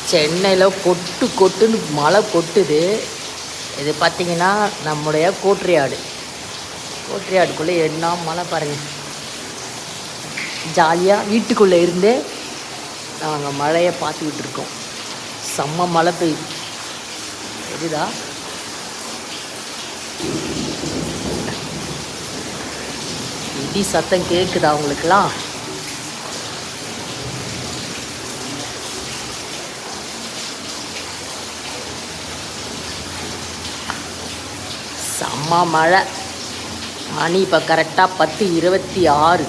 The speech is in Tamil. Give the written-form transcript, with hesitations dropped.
சென்னையில் கொட்டு கொட்டுன்னு மழை கொட்டுது. இது பார்த்திங்கன்னா நம்முடைய கோட்ரியாடுக்குள்ளே என்ன மழை பாருங்கள். ஜாலியாக வீட்டுக்குள்ளே இருந்தே நாங்கள் மழையை பார்த்துக்கிட்டு இருக்கோம். செம்ம மழை பெய்யுது. தெரியுதா? இடி சத்தம் கேட்குதா உங்களுக்குலாம்? செம்ம மழை. மணி இப்போ கரெக்டாக 10:26.